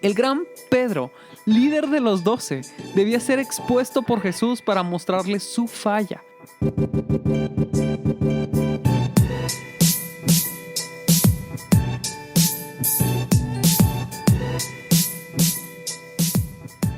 El gran Pedro, líder de los 12, debía ser expuesto por Jesús para mostrarle su falla.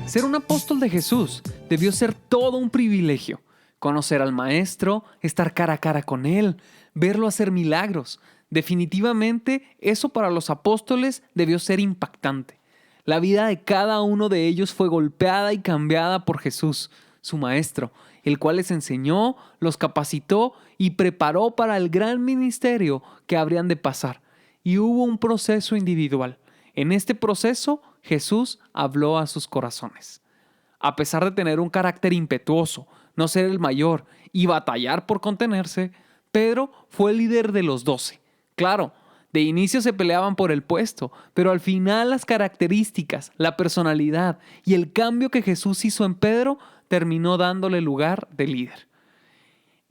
Ser un apóstol de Jesús debió ser todo un privilegio. Conocer al Maestro, estar cara a cara con Él, verlo hacer milagros. Definitivamente, eso para los apóstoles debió ser impactante. La vida de cada uno de ellos fue golpeada y cambiada por Jesús, su Maestro, el cual les enseñó, los capacitó y preparó para el gran ministerio que habrían de pasar. Y hubo un proceso individual. En este proceso, Jesús habló a sus corazones. A pesar de tener un carácter impetuoso, no ser el mayor y batallar por contenerse, Pedro fue el líder de los 12. Claro, de inicio se peleaban por el puesto, pero al final las características, la personalidad y el cambio que Jesús hizo en Pedro terminó dándole lugar de líder.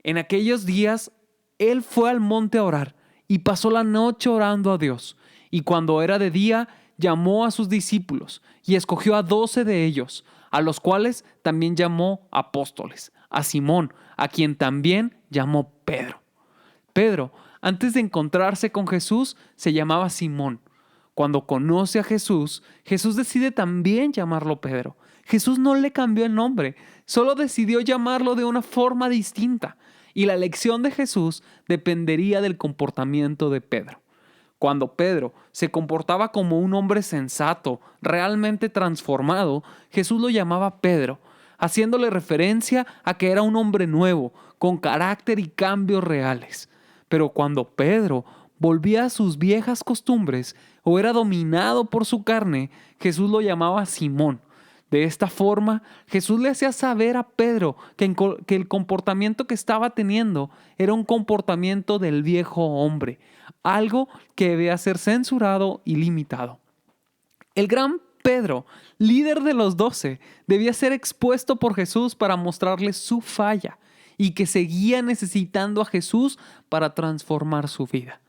En aquellos días, él fue al monte a orar y pasó la noche orando a Dios. Y cuando era de día, llamó a sus discípulos y escogió a 12 de ellos, a los cuales también llamó apóstoles, a Simón, a quien también llamó Pedro. Pedro, antes de encontrarse con Jesús, se llamaba Simón. Cuando conoce a Jesús, Jesús decide también llamarlo Pedro. Jesús no le cambió el nombre, solo decidió llamarlo de una forma distinta. Y la elección de Jesús dependería del comportamiento de Pedro. Cuando Pedro se comportaba como un hombre sensato, realmente transformado, Jesús lo llamaba Pedro, haciéndole referencia a que era un hombre nuevo, con carácter y cambios reales. Pero cuando Pedro volvía a sus viejas costumbres o era dominado por su carne, Jesús lo llamaba Simón. De esta forma, Jesús le hacía saber a Pedro que el comportamiento que estaba teniendo era un comportamiento del viejo hombre, algo que debía ser censurado y limitado. El gran Pedro, líder de los 12, debía ser expuesto por Jesús para mostrarle su falla y que seguía necesitando a Jesús para transformar su vida.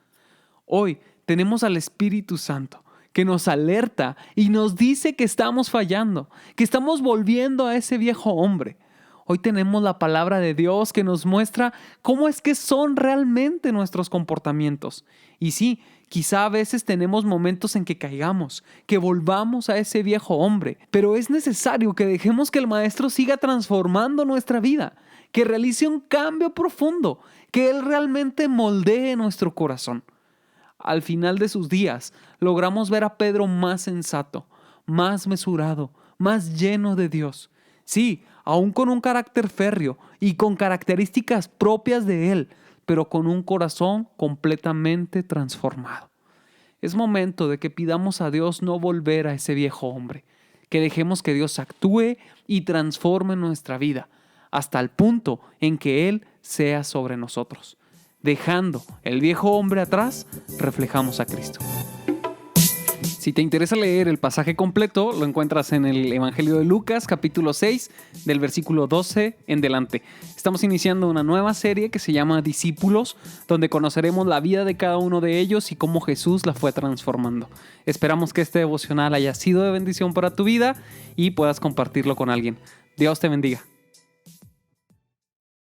Hoy tenemos al Espíritu Santo, que nos alerta y nos dice que estamos fallando, que estamos volviendo a ese viejo hombre. Hoy tenemos la palabra de Dios que nos muestra cómo es que son realmente nuestros comportamientos. Y sí, quizá a veces tenemos momentos en que caigamos, que volvamos a ese viejo hombre, pero es necesario que dejemos que el Maestro siga transformando nuestra vida, que realice un cambio profundo, que Él realmente moldee nuestro corazón. Al final de sus días, logramos ver a Pedro más sensato, más mesurado, más lleno de Dios. Sí, aún con un carácter férreo y con características propias de él, pero con un corazón completamente transformado. Es momento de que pidamos a Dios no volver a ese viejo hombre, que dejemos que Dios actúe y transforme nuestra vida, hasta el punto en que Él sea sobre nosotros. Dejando el viejo hombre atrás, reflejamos a Cristo. Si te interesa leer el pasaje completo, lo encuentras en el Evangelio de Lucas, capítulo 6, del versículo 12 en delante. Estamos iniciando una nueva serie que se llama Discípulos, donde conoceremos la vida de cada uno de ellos y cómo Jesús la fue transformando. Esperamos que este devocional haya sido de bendición para tu vida y puedas compartirlo con alguien. Dios te bendiga.